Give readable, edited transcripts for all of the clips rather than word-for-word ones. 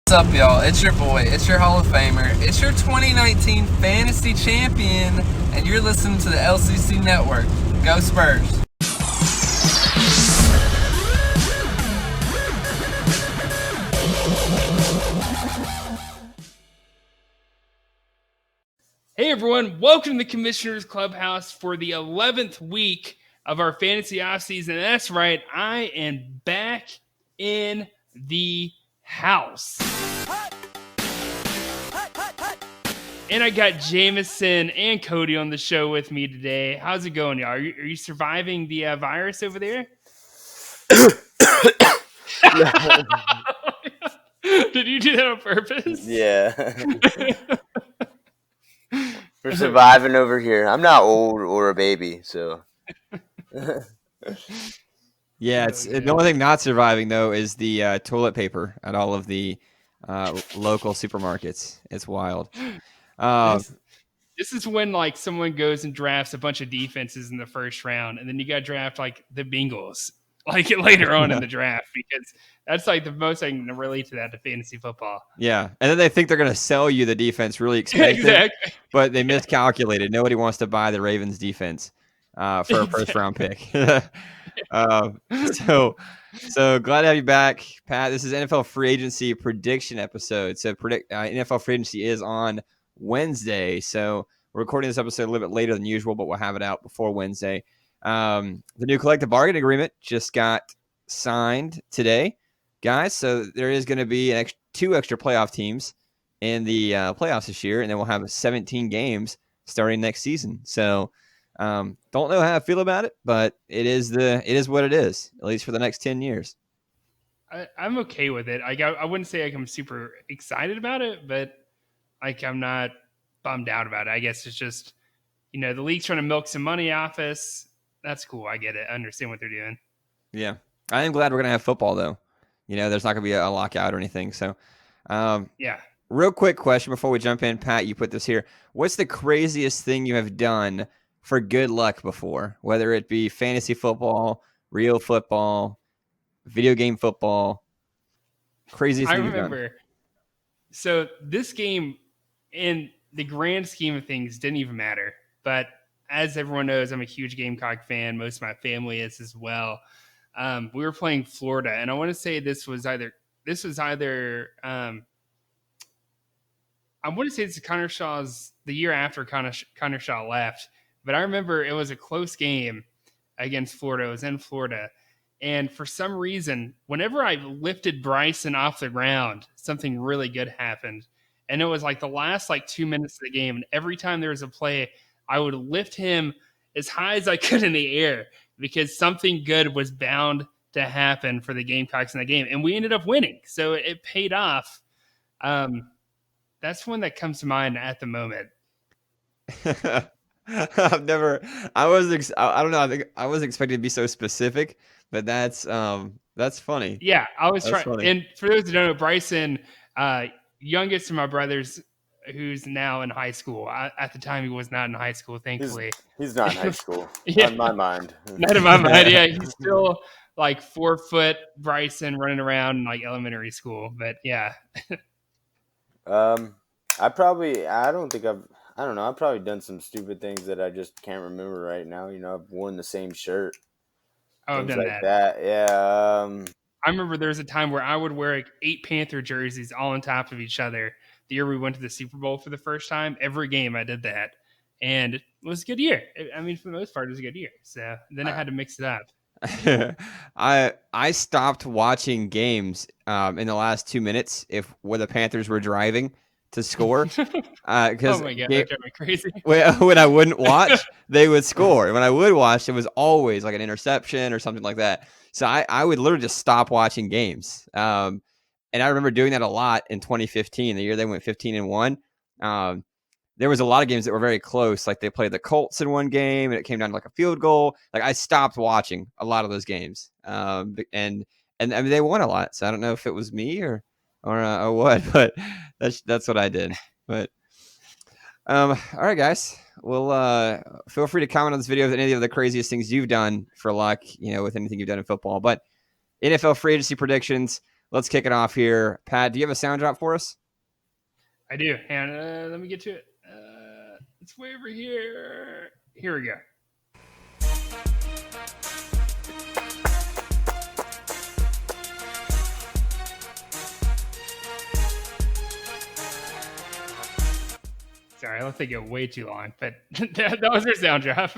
What's up, y'all? It's your boy. It's your Hall of Famer. It's your 2019 Fantasy Champion, and you're listening to the LCC Network. Go Spurs! Hey everyone, welcome to the Commissioner's Clubhouse for the 11th week of our fantasy offseason. That's right, I am back in the house. And I got Jameson and Cody on the show with me today. How's it going, y'all? Are you surviving the virus over there? Did you do that on purpose? Yeah. We're surviving over here. I'm not old or a baby, so. Yeah, the only thing not surviving though is the toilet paper at all of the local supermarkets. It's wild. This is when like someone goes and drafts a bunch of defenses in the first round, and then you got to draft like the Bengals like later on in the draft, because that's like the most I can relate to that to fantasy football. Yeah, and then they think they're going to sell you the defense really expensive, exactly. But they miscalculated. Nobody wants to buy the Ravens defense for a first round pick. So glad to have you back, Pat. This is NFL free agency prediction episode. So NFL free agency is on Wednesday. So we're recording this episode a little bit later than usual, but we'll have it out before Wednesday. The new collective bargaining agreement just got signed today, guys. So there is going to be two extra playoff teams in the playoffs this year, and then we'll have 17 games starting next season. So don't know how I feel about it, but it is what it is, at least for the next 10 years. I'm okay with it. I wouldn't say like I'm super excited about it, but like I'm not bummed out about it. I guess it's just, the league's trying to milk some money off us. That's cool. I get it. I understand what they're doing. Yeah. I am glad we're going to have football, though. There's not going to be a lockout or anything. So, yeah. Real quick question before we jump in. Pat, you put this here. What's the craziest thing you have done for good luck before? Whether it be fantasy football, real football, video game football. Craziest thing you've done. I remember. So this game, in the grand scheme of things, didn't even matter. But as everyone knows, I'm a huge Gamecock fan. Most of my family is as well. We were playing Florida, and I want to say this was either I want to say it's Connor Shaw's the year after Connor Shaw left, but I remember it was a close game against Florida. It was in Florida, and for some reason, whenever I lifted Bryson off the ground, something really good happened. And it was like the last 2 minutes of the game, and every time there was a play, I would lift him as high as I could in the air because something good was bound to happen for the Gamecocks in the game. And we ended up winning. So it paid off. That's one that comes to mind at the moment. I don't know. I think I was expecting to be so specific, but that's funny. Yeah, I was trying. And for those who don't know, Bryson, youngest of my brothers, who's now in high school. At the time, he was not in high school, thankfully. He's not in high school. Yeah. Not in my mind. Not in my mind, yeah. He's still 4 foot Bryson running around in elementary school. But yeah. I've probably done some stupid things that I just can't remember right now. I've worn the same shirt. Oh, I've done that. Yeah. I remember there was a time where I would wear 8 Panther jerseys all on top of each other. The year we went to the Super Bowl for the first time, every game I did that. And it was a good year. I mean, for the most part, it was a good year. So then I had to mix it up. I stopped watching games in the last 2 minutes where the Panthers were driving to score. Oh my God, that drove me crazy. When I wouldn't watch, they would score. And when I would watch, it was always like an interception or something like that. So I would literally just stop watching games. And I remember doing that a lot in 2015, the year they went 15-1. There was a lot of games that were very close. Like they played the Colts in one game and it came down to a field goal. I stopped watching a lot of those games. And I mean, they won a lot. So I don't know if it was me or what, but that's what I did. But all right, guys. Well, feel free to comment on this video with any of the craziest things you've done for luck, with anything you've done in football. But NFL free agency predictions. let's kick it off here. Pat, do you have a sound drop for us? I do. And let me get to it. It's way over here. Here we go. Sorry, I don't think it way too long, but that was our sound drop.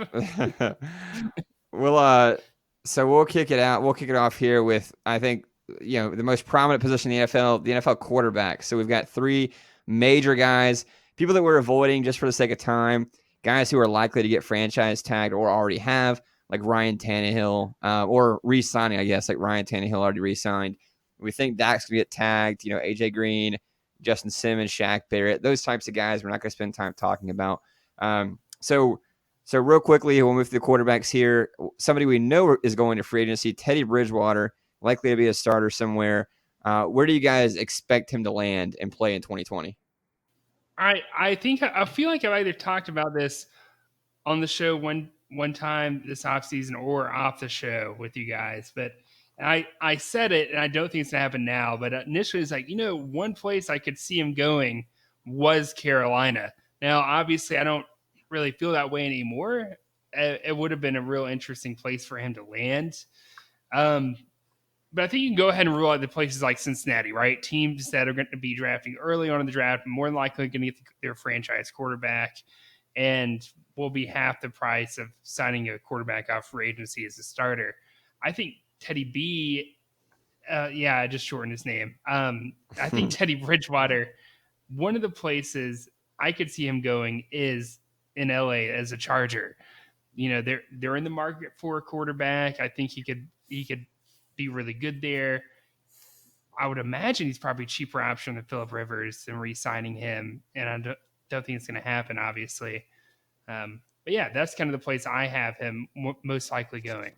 So we'll kick it out. We'll kick it off here with, I think, the most prominent position in the NFL quarterback. So we've got three major guys, people that we're avoiding just for the sake of time, guys who are likely to get franchise tagged or already have, like Ryan Tannehill, or re-signing, I guess, like Ryan Tannehill already re-signed. We think Dak's going to get tagged, AJ Green, Justin Simmons, Shaq Barrett, those types of guys we're not going to spend time talking about. So real quickly, we'll move to the quarterbacks here. Somebody we know is going to free agency, Teddy Bridgewater, likely to be a starter somewhere. Where do you guys expect him to land and play in 2020? I feel like I've either talked about this on the show one time this offseason or off the show with you guys, but I said it, and I don't think it's gonna happen now. But initially, it's like, one place I could see him going was Carolina. Now, obviously, I don't really feel that way anymore. It would have been a real interesting place for him to land. But I think you can go ahead and rule out the places like Cincinnati, right? Teams that are going to be drafting early on in the draft, more than likely going to get their franchise quarterback, and will be half the price of signing a quarterback off free agency as a starter. I think Teddy B, I just shortened his name. I think Teddy Bridgewater, one of the places I could see him going is in LA as a Charger. They're in the market for a quarterback. I think he could be really good there. I would imagine he's probably a cheaper option than Phillip Rivers than re-signing him, and I don't think it's going to happen, obviously. But yeah, that's kind of the place I have him most likely going.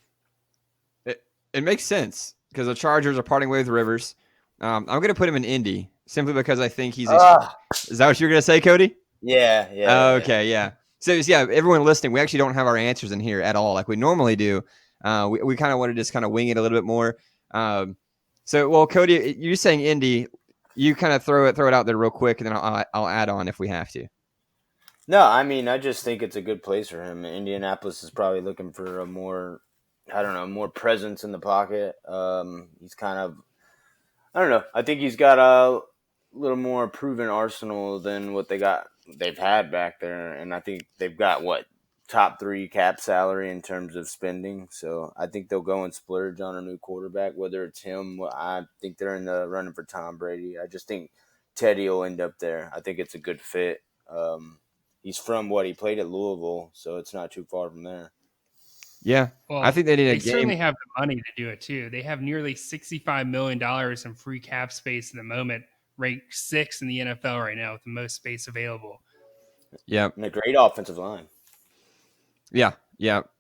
It makes sense because the Chargers are parting ways with Rivers. I'm going to put him in Indy simply because I think he's. Is that what you're going to say, Cody? Yeah. Okay, yeah. So everyone listening, we actually don't have our answers in here at all, like we normally do. We kind of want to just kind of wing it a little bit more. Cody, you're saying Indy. You kind of throw it out there real quick, and then I'll add on if we have to. No, I mean, I just think it's a good place for him. Indianapolis is probably looking for a more presence in the pocket. He's kind of, I don't know. I think he's got a little more proven arsenal than what they've had back there. And I think they've got top 3 cap salary in terms of spending. So I think they'll go and splurge on a new quarterback, whether it's him. I think they're in the running for Tom Brady. I just think Teddy will end up there. I think it's a good fit. He's from he played at Louisville, so it's not too far from there. Yeah, well, I think they need a game. They certainly have the money to do it too. They have nearly $65 million in free cap space at the moment, ranked 6th in the NFL right now with the most space available. Yeah, and a great offensive line. Yeah,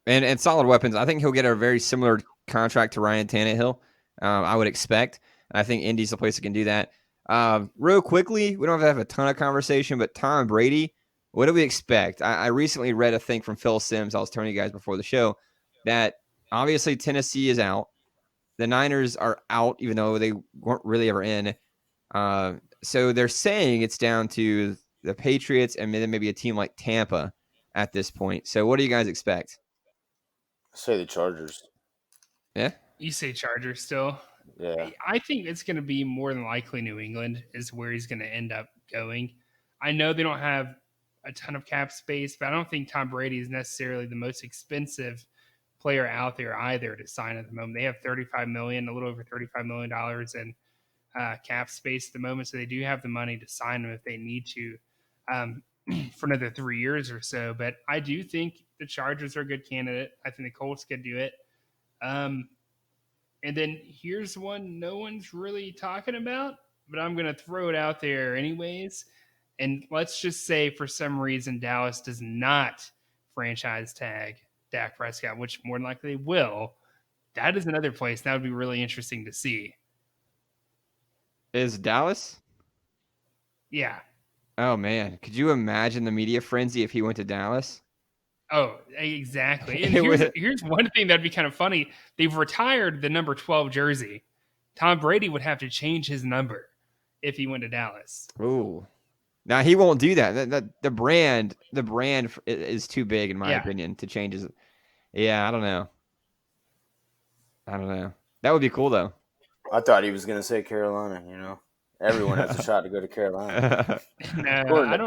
and solid weapons. I think he'll get a very similar contract to Ryan Tannehill. I would expect. I think Indy's the place that can do that. Real quickly, we don't have to have a ton of conversation, but Tom Brady, what do we expect? I recently read a thing from Phil Simms. I was telling you guys before the show that obviously Tennessee is out. The Niners are out, even though they weren't really ever in. So they're saying it's down to the Patriots and then maybe a team like Tampa at this point. So what do you guys expect? I say the Chargers. Yeah? You say Chargers still? Yeah. I think it's going to be more than likely New England is where he's going to end up going. I know they don't have a ton of cap space, but I don't think Tom Brady is necessarily the most expensive player out there either to sign at the moment. They have a little over $35 million in cap space at the moment, so they do have the money to sign him if they need to for another 3 years or so. But I do think the Chargers are a good candidate. I think the Colts could do it. And then here's one no one's really talking about, but I'm going to throw it out there anyways. And let's just say for some reason Dallas does not franchise tag Dak Prescott, which more than likely they will. That is another place that would be really interesting to see. Is Dallas? Yeah. Oh, man. Could you imagine the media frenzy if he went to Dallas? Oh, exactly. And here's one thing that'd be kind of funny. They've retired the number 12 jersey. Tom Brady would have to change his number if he went to Dallas. Ooh. Now he won't do that. The brand is too big in my opinion to change his. Yeah, I don't know. That would be cool though. I thought he was going to say Carolina. Everyone has a shot to go to Carolina. No, I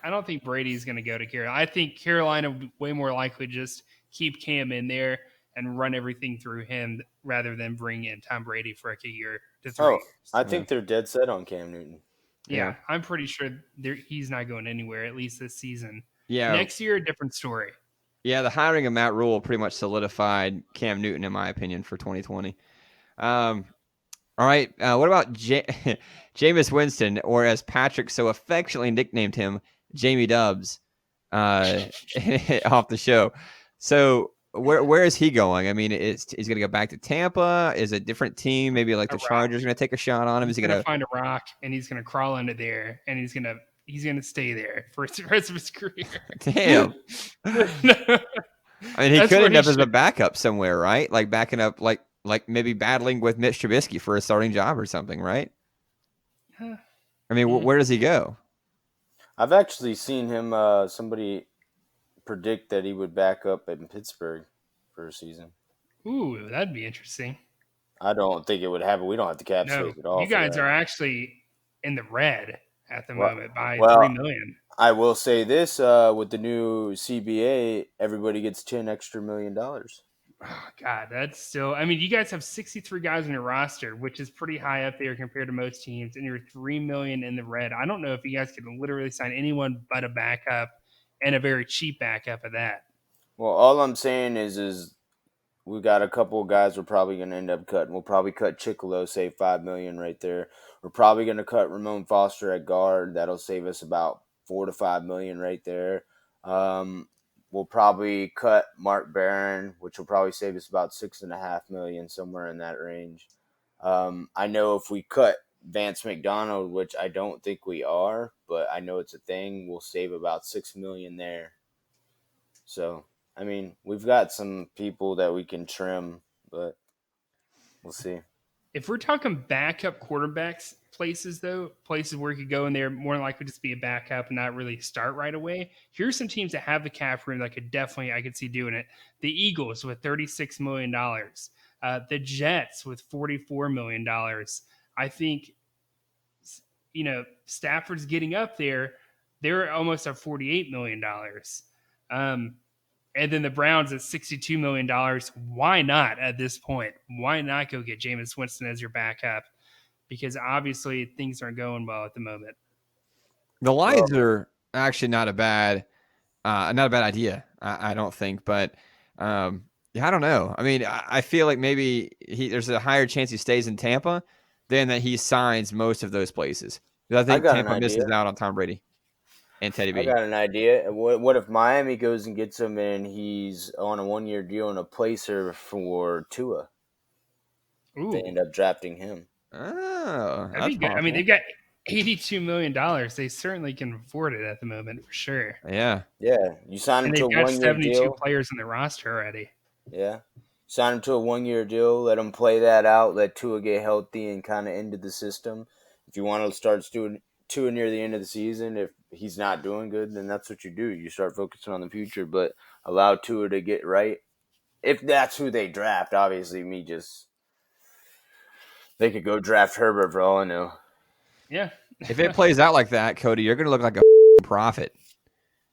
don't think Brady's going to go to Carolina. I think Carolina would be way more likely to just keep Cam in there and run everything through him rather than bring in Tom Brady for like a year to 3 years. I think they're dead set on Cam Newton. Yeah, I'm pretty sure he's not going anywhere, at least this season. Yeah. Next year, a different story. Yeah, the hiring of Matt Rule pretty much solidified Cam Newton, in my opinion, for 2020. All right. What about Jameis Winston, or as Patrick so affectionately nicknamed him, Jamie Dubs, off the show? So where is he going? I mean, he's going to go back to Tampa? Is it a different team? Maybe like the Chargers going to take a shot on him? He's going to find a rock and he's going to crawl under there and he's going to stay there for the rest of his career. Damn. I mean, he could end up as a backup somewhere, right? Like backing up, like maybe battling with Mitch Trubisky for a starting job or something, right? I mean, where does he go? I've actually seen him. Somebody predict that he would back up in Pittsburgh for a season. Ooh, that'd be interesting. I don't think it would happen. We don't have the cap space at all. You guys are actually in the red at the moment by $3 million. I will say this: with the new CBA, everybody gets $10 extra million. Oh, God, that's still. I mean, you guys have 63 guys on your roster, which is pretty high up there compared to most teams, and you're $3 million in the red. I don't know if you guys could literally sign anyone but a backup and a very cheap backup of that. Well, all I'm saying is we got a couple of guys we're probably going to end up cutting. We'll probably cut Chicolo, save $5 million right there. We're probably going to cut Ramon Foster at guard. That'll save us about $4 to $5 million right there. We'll probably cut Mark Barron, which will probably save us about $6.5 million, somewhere in that range. I know if we cut Vance McDonald, which I don't think we are, but I know it's a thing, we'll save about $6 million there. So, I mean, we've got some people that we can trim, but we'll see. If we're talking backup quarterbacks places, though, places where you could go in there more than likely just be a backup and not really start right away, here's some teams that have the cap room that I could see doing it. The Eagles with $36 million. The Jets with $44 million. I think, Stafford's getting up there. They're almost at $48 million. And then the Browns at $62 million. Why not at this point? Why not go get Jameis Winston as your backup? Because obviously things aren't going well at the moment. The Lions are actually not a bad idea, I don't think. But I don't know. I mean, I feel like maybe there's a higher chance he stays in Tampa than that he signs most of those places. Because I think Tampa misses out on Tom Brady and Teddy B. I got an idea. What if Miami goes and gets him and he's on a 1-year deal and a placer for Tua? Ooh. They end up drafting him. Oh, that'd be good. I mean, they've got $82 million. They certainly can afford it at the moment for sure. Yeah. You sign him to a 1-year deal. They've got 72 players on the roster already. Yeah. Sign him to a 1-year deal. Let him play that out. Let Tua get healthy and kind of into the system. If you want to start doing Tua near the end of the season, if he's not doing good, then that's what you do. You start focusing on the future, but allow Tua to get right. If that's who they draft, obviously they could go draft Herbert for all I know. Yeah. If it plays out like that, Cody, you're going to look like a prophet.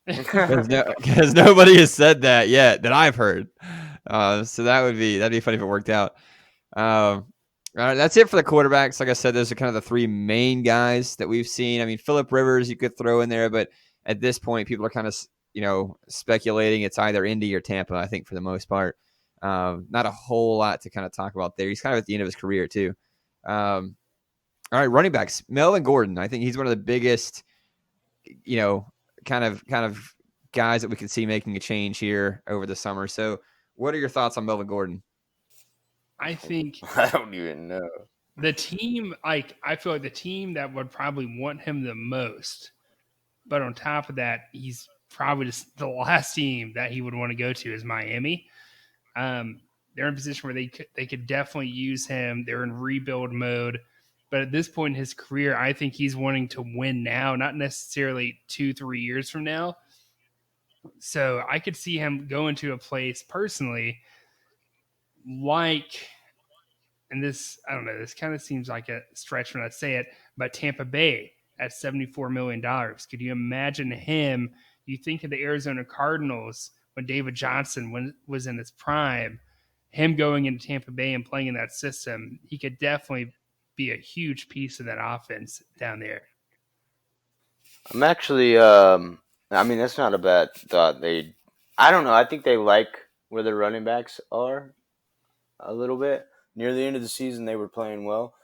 Because nobody has said that yet that I've heard. So that'd be funny if it worked out. All right, that's it for the quarterbacks. Like I said, those are kind of the three main guys that we've seen. I mean, Phillip Rivers you could throw in there, but at this point, people are kind of speculating it's either Indy or Tampa. I think for the most part, not a whole lot to kind of talk about there. He's kind of at the end of his career too. All right, running backs. Melvin Gordon. I think he's one of the biggest, kind of guys that we can see making a change here over the summer. So, what are your thoughts on Melvin Gordon? I think I don't even know. The team, I feel like the team that would probably want him the most, but on top of that, he's probably just the last team that he would want to go to is Miami. they're in a position where they could definitely use him. They're in rebuild mode. But at this point in his career, I think he's wanting to win now, not necessarily 2-3 years from now. So I could see him going to a place personally like, and this, I don't know, this kind of seems like a stretch when I say it, but Tampa Bay at $74 million. Could you imagine him? You think of the Arizona Cardinals when David Johnson was in his prime, him going into Tampa Bay and playing in that system, he could definitely be a huge piece of that offense down there. I'm actually, I mean, that's not a bad thought. I don't know. I think they like where their running backs are a little bit. Near the end of the season, they were playing well.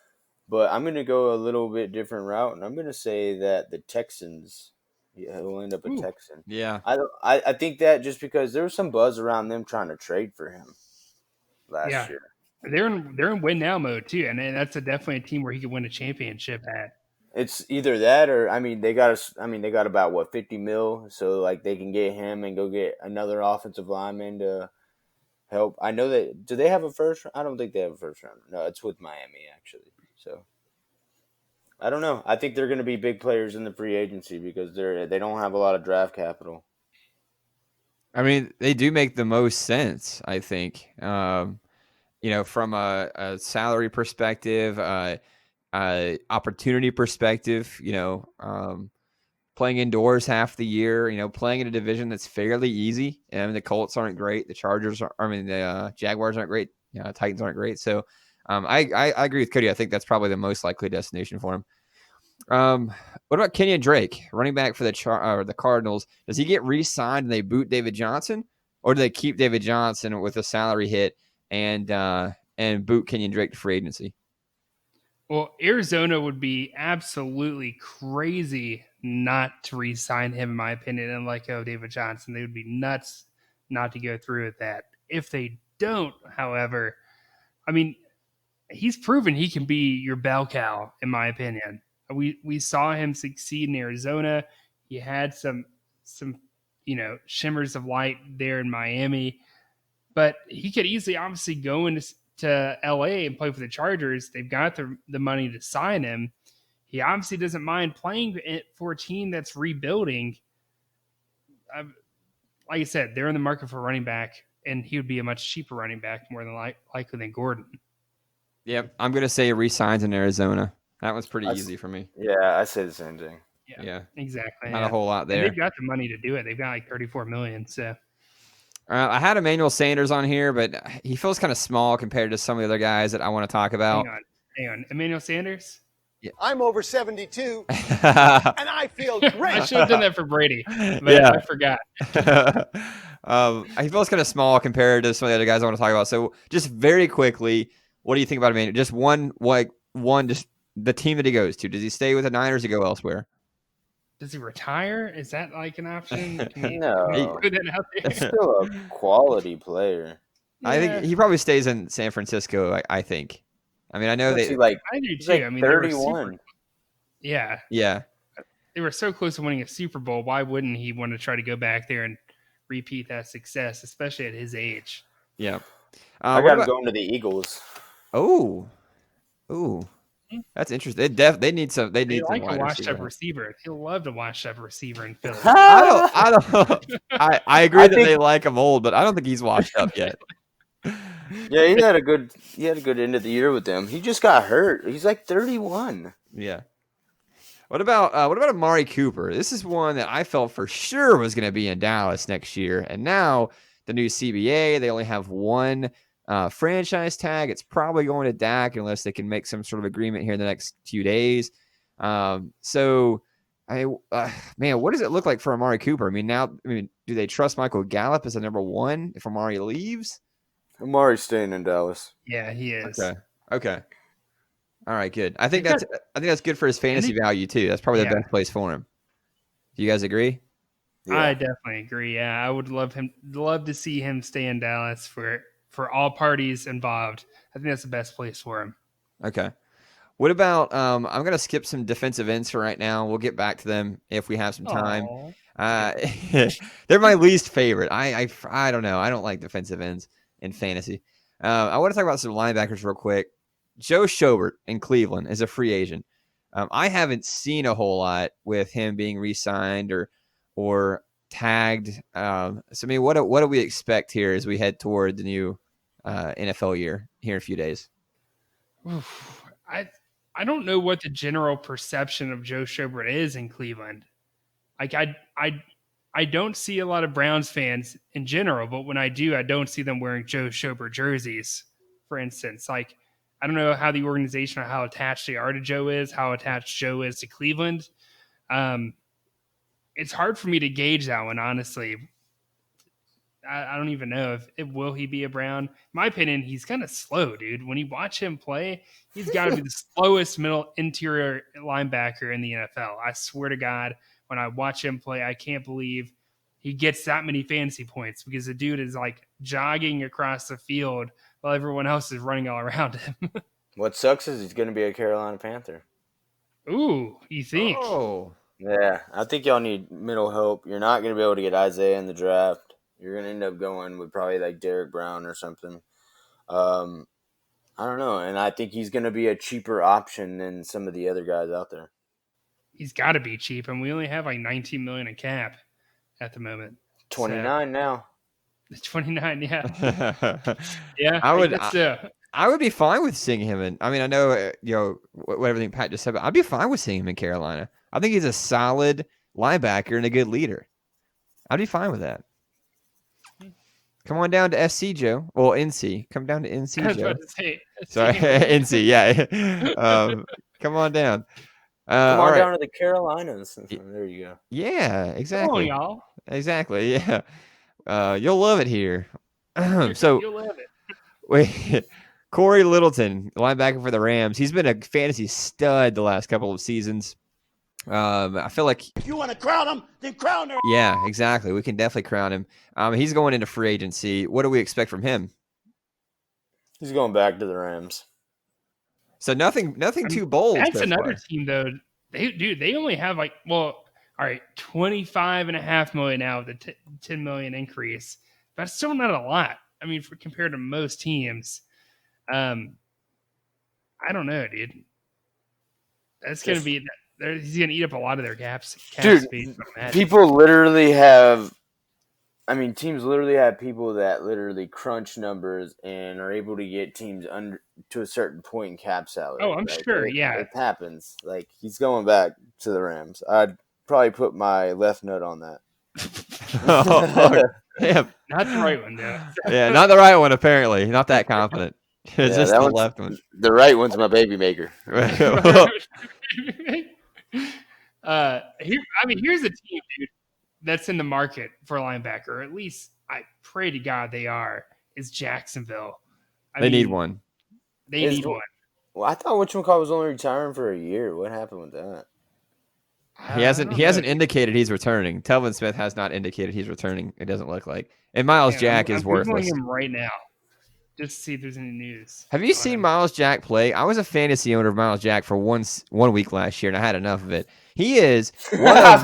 But I'm going to go a little bit different route, and I'm going to say that the Texans will end up a Texan. Yeah. I think that just because there was some buzz around them trying to trade for him last year. They're in win now mode too, and that's definitely a team where he could win a championship at. It's either that or they got about what, 50 mil, so like they can get him and go get another offensive lineman to help. I know that. Do they have a first? I don't think they have a first round. No, it's with Miami actually. So I don't know. I think they're going to be big players in the free agency because they don't have a lot of draft capital. I mean, they do make the most sense, I think. From a salary perspective, opportunity perspective, playing indoors half the year, playing in a division that's fairly easy. I mean, the Colts aren't great. The Jaguars aren't great. Titans aren't great. So I agree with Cody. I think that's probably the most likely destination for him. What about Kenyon Drake, running back for the Cardinals? Does he get re-signed and they boot David Johnson, or do they keep David Johnson with a salary hit and boot Kenyon Drake to free agency? Well, Arizona would be absolutely crazy not to re-sign him, in my opinion, and let go of David Johnson. They would be nuts not to go through with that. If they don't, however, I mean, he's proven he can be your bell cow, in my opinion. We saw him succeed in Arizona. He had some shimmers of light there in Miami, but he could easily obviously go into LA and play for the Chargers. They've got the money to sign him. He obviously doesn't mind playing for a team that's rebuilding. Like I said, they're in the market for a running back, and he would be a much cheaper running back more than likely than Gordon. Yep, I'm going to say re-signs in Arizona. That was pretty easy for me. Yeah, I say the same thing. Yeah, exactly. Not a whole lot there. And they've got the money to do it. They've got like $34 million. So I had Emmanuel Sanders on here, but he feels kind of small compared to some of the other guys that I want to talk about. Hang on. Emmanuel Sanders? Yeah. I'm over 72, and I feel great. I should have done that for Brady, but I forgot. He feels kind of small compared to some of the other guys I want to talk about. So just very quickly, what do you think about Emmanuel? Just one, just the team that he goes to. Does he stay with the Niners or go elsewhere? Does he retire? Is that like an option? No. Put that out there? He's still a quality player. Yeah. I think he probably stays in San Francisco, I think. I mean, I know I do too. I mean, 31. Yeah. They were so close to winning a Super Bowl. Why wouldn't he want to try to go back there and repeat that success, especially at his age? Yeah. I got him going to the Eagles. Oh. That's interesting. They need some. They need like some a washed-up receiver. He'll love to wash up a receiver in Philly. I don't. I agree that they like him old, but I don't think he's washed up yet. Yeah, he had a good end of the year with them. He just got hurt. He's like 31. Yeah. What about Amari Cooper? This is one that I felt for sure was going to be in Dallas next year, and now the new CBA, they only have one franchise tag. It's probably going to Dak unless they can make some sort of agreement here in the next few days. Man, what does it look like for Amari Cooper? I mean, do they trust Michael Gallup as a number one if Amari leaves? Amari's staying in Dallas. Yeah, he is. Okay. All right, good. I think that's good for his fantasy value too. That's probably the best place for him. Do you guys agree? Yeah. I definitely agree. Yeah, I would love to see him stay in Dallas for all parties involved. I think that's the best place for him. Okay. What about I'm going to skip some defensive ends for right now. We'll get back to them if we have some time. They're my least favorite. I don't know. I don't like defensive ends in fantasy. I want to talk about some linebackers real quick. Joe Schobert in Cleveland is a free agent. I haven't seen a whole lot with him being re-signed or tagged. So I mean, what do we expect here as we head toward the new NFL year here in a few days? Oof. I don't know what the general perception of Joe Schobert is in Cleveland. Like I don't see a lot of Browns fans in general, but when I do, I don't see them wearing Joe Schobert jerseys, for instance. Like, I don't know how the organization or how attached they are to Joe is, how attached Joe is to Cleveland. It's hard for me to gauge that one, honestly. I don't even know if will he be a Brown. In my opinion, he's kind of slow, dude. When you watch him play, he's got to be the slowest middle interior linebacker in the NFL. I swear to God, when I watch him play, I can't believe he gets that many fantasy points because the dude is like jogging across the field while everyone else is running all around him. What sucks is he's going to be a Carolina Panther. Ooh, you think? Oh, Yeah, I think y'all need middle help. You're not going to be able to get Isaiah in the draft. You're going to end up going with probably like Derek Brown or something. I don't know, and I think he's going to be a cheaper option than some of the other guys out there. He's got to be cheap, and we only have like 19 million in cap at the moment. 29 now. 29, yeah. Yeah, I would. guess so. I would be fine with seeing him in. I mean, I know what everything Pat just said, but I'd be fine with seeing him in Carolina. I think he's a solid linebacker and a good leader. I'd be fine with that. Come on down to SC, Joe. Well, NC. Come down to NC, I was Joe. about to say. Sorry, NC. Yeah. Come on down. Come all on right. down to the Carolinas. There you go. Yeah, exactly. Come on, y'all. Exactly. Yeah. You'll love it here. So You'll love it. wait. Corey Littleton, linebacker for the Rams. He's been a fantasy stud the last couple of seasons. I feel like If you want to crown him, then crown her. yeah, exactly. We can definitely crown him. He's going into free agency. What do we expect from him? He's going back to the Rams. So nothing too bold. That's so another far. team though. They only have like all right, 25.5 million now with the 10 million increase. That's still not a lot. I mean, compared to most teams. I don't know, dude. That's gonna be. He's gonna eat up a lot of their cap Dude, space. people literally have. I mean, teams literally have people that literally crunch numbers and are able to get teams under to a certain point in cap salary. Oh, I'm sure. Yeah, it happens. Like he's going back to the Rams. I'd probably put my left nut on that. Damn. not the right one though. Yeah, not the right one. Apparently, not that confident. It's just the left one. The right one's my baby maker. Here's a team, dude, that's in the market for a linebacker, or at least I pray to God they are, is Jacksonville. They need one. They need one. Well, I thought whatchamacallit was only retiring for a year. What happened with that? He hasn't indicated he's returning. Telvin Smith has not indicated he's returning. It doesn't look like. And Miles Jack is worthless. I'm Googling him right now just to see if there's any news. Have you seen Miles Jack play? I was a fantasy owner of Miles Jack for 1 week last year, and I had enough of it. He is one of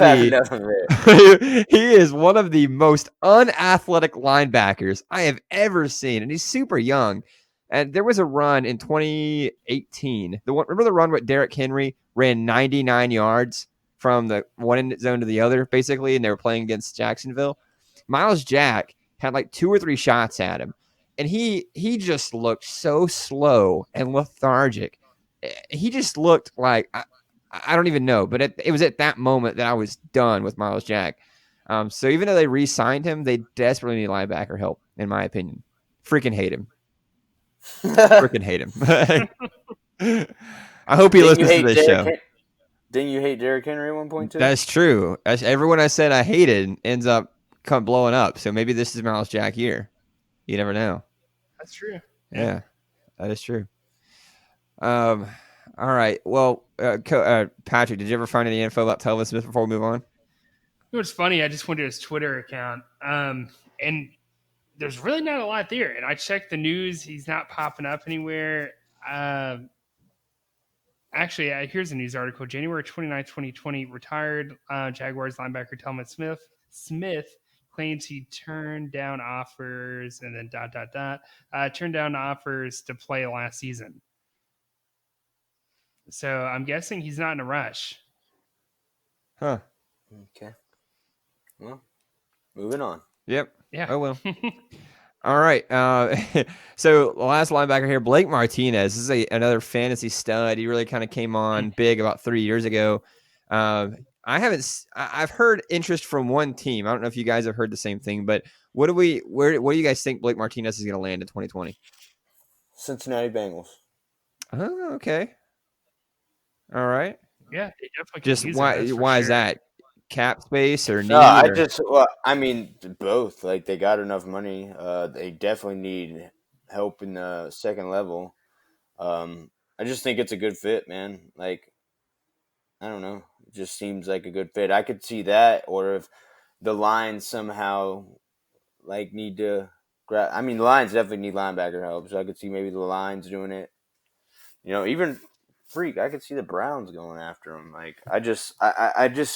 he is one of the most unathletic linebackers I have ever seen, and he's super young. And there was a run in 2018. Remember the run where Derrick Henry ran 99 yards from the one end zone to the other, basically, and they were playing against Jacksonville? Miles Jack had like 2 or 3 shots at him, and he just looked so slow and lethargic. He just looked like I don't even know, but it was at that moment that I was done with Miles Jack. So even though they re-signed him, they desperately need linebacker help, in my opinion. Freaking hate him. Freaking hate him. I hope he listens to this show. Didn't you hate Derrick Henry at one point too? That's true. Everyone I said I hated ends up blowing up. So maybe this is Miles Jack year. You never know. That's true. Yeah, that is true. All right. Well, Patrick, did you ever find any info about Telvin Smith before we move on? It was funny. I just went to his Twitter account, and there's really not a lot there. And I checked the news; he's not popping up anywhere. Actually, here's a news article: January 29th, 2020, retired Jaguars linebacker Telvin Smith claims he turned down offers and then ... turned down offers to play last season. So I'm guessing he's not in a rush. Huh. Okay. Well, moving on. Yep. Yeah. Oh, well. All right. So the last linebacker here, Blake Martinez. This is another fantasy stud. He really kind of came on big about 3 years ago. I've heard interest from one team. I don't know if you guys have heard the same thing, but what do you guys think Blake Martinez is going to land in 2020? Cincinnati Bengals. Oh, okay. All right. Yeah, they definitely could Just use why? him, that's for Why is sure. that? Cap space or need? No, or? I mean, both. Like, they got enough money. They definitely need help in the second level. I just think it's a good fit, man. Like, I don't know. It just seems like a good fit. I could see that, or if the Lions somehow, like, need to grab. I mean, the Lions definitely need linebacker help, so I could see maybe the Lions doing it. You know, even I could see the Browns going after him. Like, I just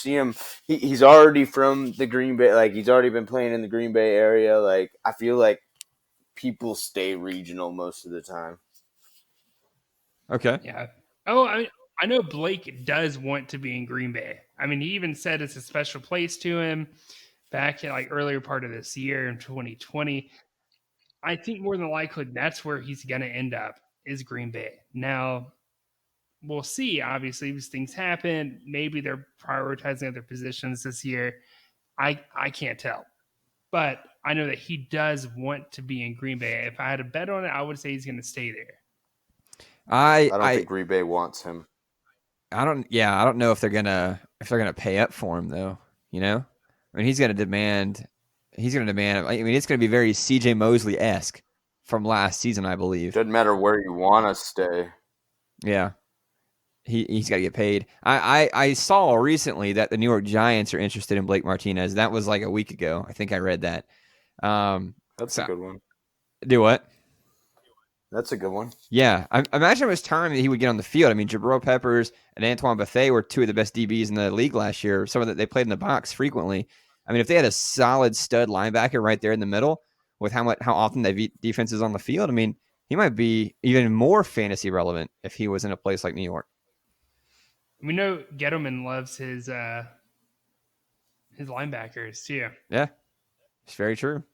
see him. He's already from the Green Bay. Like, he's already been playing in the Green Bay area. Like, I feel like people stay regional most of the time. Okay. Yeah. Oh, I know Blake does want to be in Green Bay. I mean, he even said it's a special place to him back in like earlier part of this year in 2020. I think more than likely that's where he's going to end up is Green Bay. Now, we'll see. Obviously, these things happen. Maybe they're prioritizing other positions this year. I can't tell. But I know that he does want to be in Green Bay. If I had a bet on it, I would say he's going to stay there. I don't think Green Bay wants him. I don't know if they're gonna pay up for him though. You know, I mean, he's gonna demand. I mean, it's gonna be very C.J. Mosley-esque from last season, I believe. Doesn't matter where you want to stay. Yeah, he's got to get paid. I saw recently that the New York Giants are interested in Blake Martinez. That was like a week ago. I think I read that. That's a good one. Do what? That's a good one. Yeah, I imagine it was time that he would get on the field. I mean, Jabril Peppers and Antoine Bethea were two of the best DBs in the league last year. Some of that they played in the box frequently. I mean, if they had a solid stud linebacker right there in the middle with how often they beat defenses on the field, I mean, he might be even more fantasy relevant if he was in a place like New York. We know Gettleman loves his linebackers too. Yeah, it's very true.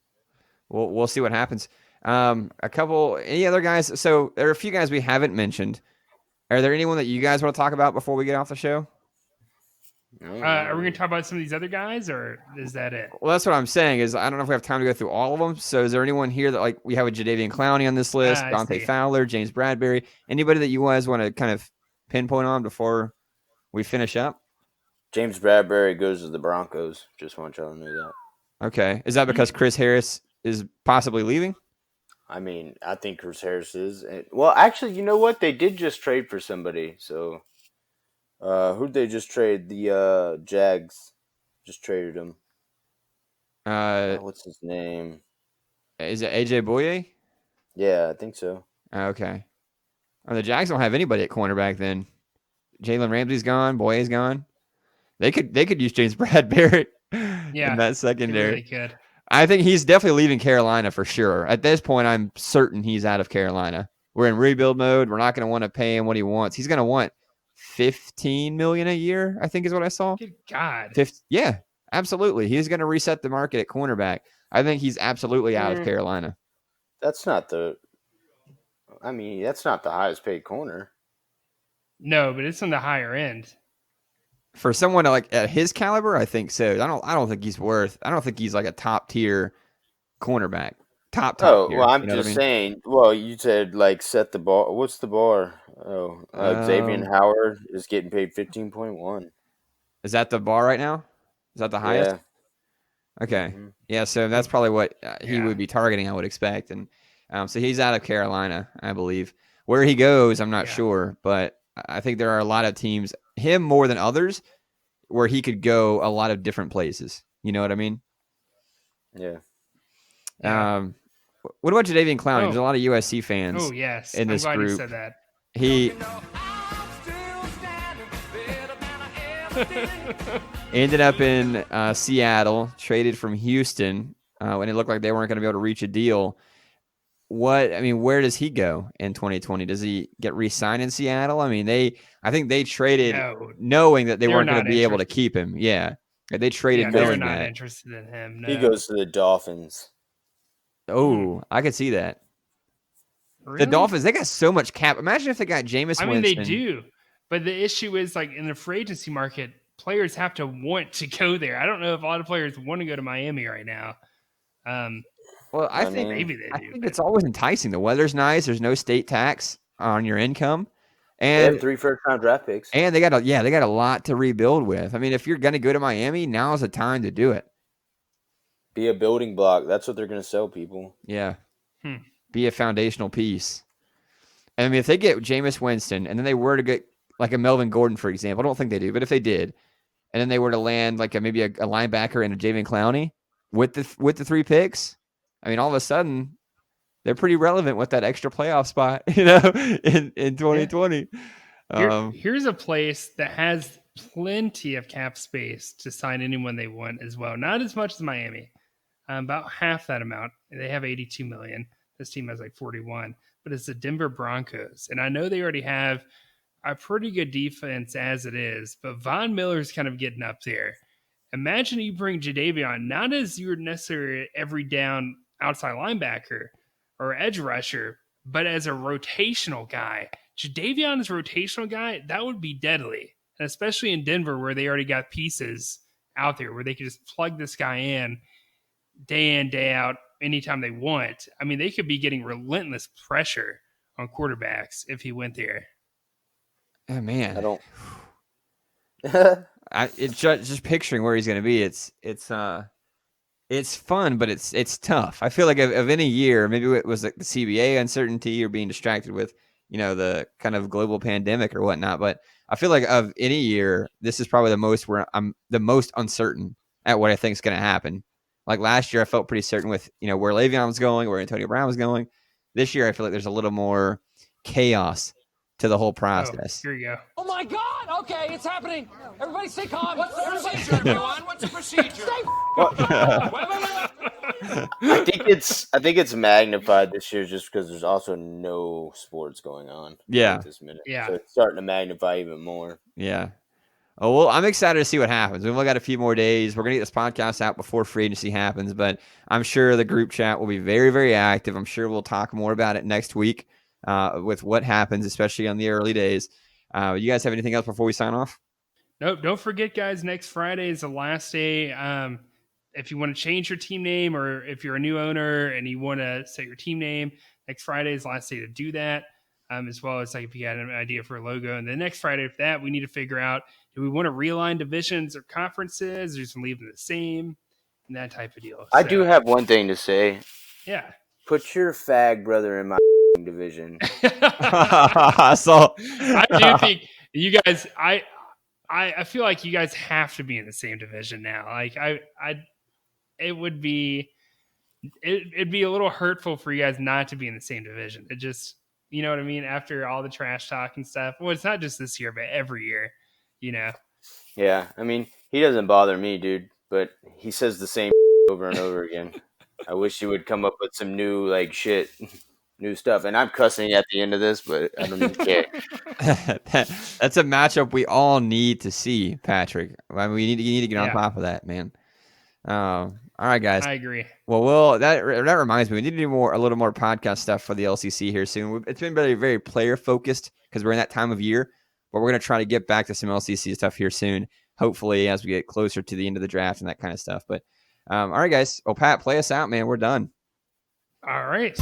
We'll see what happens. Any other guys? So there are a few guys we haven't mentioned. Are there anyone that you guys want to talk about before we get off the show? Are we going to talk about some of these other guys, or is that it? Well, that's what I'm saying. Is I don't know if we have time to go through all of them. So is there anyone here that like we have a Jadeveon Clowney on this list? Dante Fowler, James Bradbury. Anybody that you guys want to kind of pinpoint on before we finish up? James Bradbury goes to the Broncos. Just want y'all to know that. Okay. Is that because Chris Harris is possibly leaving? I mean, I think Chris Harris is. Well, actually, you know what? They did just trade for somebody. So, who'd they just trade? The Jags just traded him. What's his name? Is it AJ Bouye? Yeah, I think so. Okay. Oh, the Jags don't have anybody at cornerback then. Jalen Ramsey's gone. Bouye's gone. They could use James Bradbury in that secondary. Really could. I think he's definitely leaving Carolina for sure. At this point, I'm certain he's out of Carolina. We're in rebuild mode. We're not going to want to pay him what he wants. He's going to want $15 million a year, I think is what I saw. Good God. Yeah, absolutely. He's going to reset the market at cornerback. I think he's absolutely out of Carolina. That's not the highest paid corner. No, but it's on the higher end. For someone like at his caliber, I think so. I don't think he's like a top tier cornerback. Top tier. Well, I'm just saying. Well, you said like set the bar. What's the bar? Xavier Howard is getting paid 15.1. Is that the bar right now? Is that the highest? Yeah. Okay. Mm-hmm. Yeah. So that's probably what he would be targeting, I would expect. And so he's out of Carolina, I believe. Where he goes, I'm not sure, but I think there are a lot of teams, him more than others, where he could go a lot of different places. You know what I mean? Yeah. What about Jadeveon Clowney? There's a lot of USC fans. Oh yes, in this I'm glad group. you said that. Ended up in Seattle, traded from Houston when it looked like they weren't going to be able to reach a deal. Where does he go in 2020? Does he get re-signed in Seattle? I think they traded knowing that they weren't going to be able to keep him. Yeah. They traded knowing they're not that. interested in him. No. He goes to the Dolphins. Oh, I could see that. Really? The Dolphins, they got so much cap. Imagine if they got Jameis Winston. They do. But the issue is, like, in the free agency market, players have to want to go there. I don't know if a lot of players want to go to Miami right now. Well, I think maybe they do. I think it's always enticing. The weather's nice. There's no state tax on your income, They and have 3 first-round draft picks. And they got a lot to rebuild with. I mean, if you're gonna go to Miami, now's the time to do it. Be a building block. That's what they're gonna sell people. Yeah, be a foundational piece. And I mean, if they get Jameis Winston, and then they were to get like a Melvin Gordon, for example, I don't think they do, but if they did, and then they were to land like maybe a linebacker and a Javion Clowney with the 3 picks, I mean, all of a sudden they're pretty relevant with that extra playoff spot, in 2020. Here's a place that has plenty of cap space to sign anyone they want as well. Not as much as Miami, about half that amount. They have 82 million. This team has like 41, but it's the Denver Broncos, and I know they already have a pretty good defense as it is, but Von Miller's kind of getting up there. Imagine you bring Jadeveon not as your necessary every down outside linebacker or edge rusher, but as a rotational guy. Jadeveon is a rotational guy. That would be deadly. And especially in Denver, where they already got pieces out there where they could just plug this guy in, day out, anytime they want. I mean, they could be getting relentless pressure on quarterbacks if he went there. Oh, man. I don't. It's just picturing where he's going to be. It's fun, but it's tough. I feel like of any year, maybe it was like the CBA uncertainty or being distracted with, the kind of global pandemic or whatnot. But I feel like of any year, this is probably the most where I'm the most uncertain at what I think is going to happen. Like last year, I felt pretty certain with, where Le'Veon was going, where Antonio Brown was going. This year, I feel like there's a little more chaos to the whole process. Here you go. Oh my God! Okay, it's happening. Everybody stay calm. What's the procedure, everyone? What's the procedure? I think it's magnified this year just because there's also no sports going on. Yeah. At this minute. Yeah. So it's starting to magnify even more. Yeah. Oh, well, I'm excited to see what happens. We've only got a few more days. We're going to get this podcast out before free agency happens, but I'm sure the group chat will be very, very active. I'm sure we'll talk more about it next week with what happens, especially on the early days. You guys have anything else before we sign off? Nope. Don't forget, guys, next Friday is the last day. If you want to change your team name or if you're a new owner and you want to set your team name, next Friday is the last day to do that, as well as like if you got an idea for a logo. And the next Friday after that, we need to figure out, do we want to realign divisions or conferences or just leave them the same and that type of deal. I do have one thing to say. Yeah. Put your fag brother in my division. So I do think you guys, I feel like you guys have to be in the same division now. Like it'd be a little hurtful for you guys not to be in the same division. It just, you know what I mean? After all the trash talk and stuff. Well, it's not just this year, but every year, Yeah. I mean, he doesn't bother me, dude, but he says the same over and over again. I wish he would come up with some new, shit, new stuff. And I'm cussing at the end of this, but I don't even care. That's a matchup we all need to see, Patrick. I mean, you need to get on top of that, man. All right, guys. I agree. Well, that reminds me, we need to do a little more podcast stuff for the LCC here soon. It's been very, very player focused because we're in that time of year, but we're going to try to get back to some LCC stuff here soon, hopefully as we get closer to the end of the draft and that kind of stuff. But all right, guys. Well, Pat, play us out, man. We're done. All right.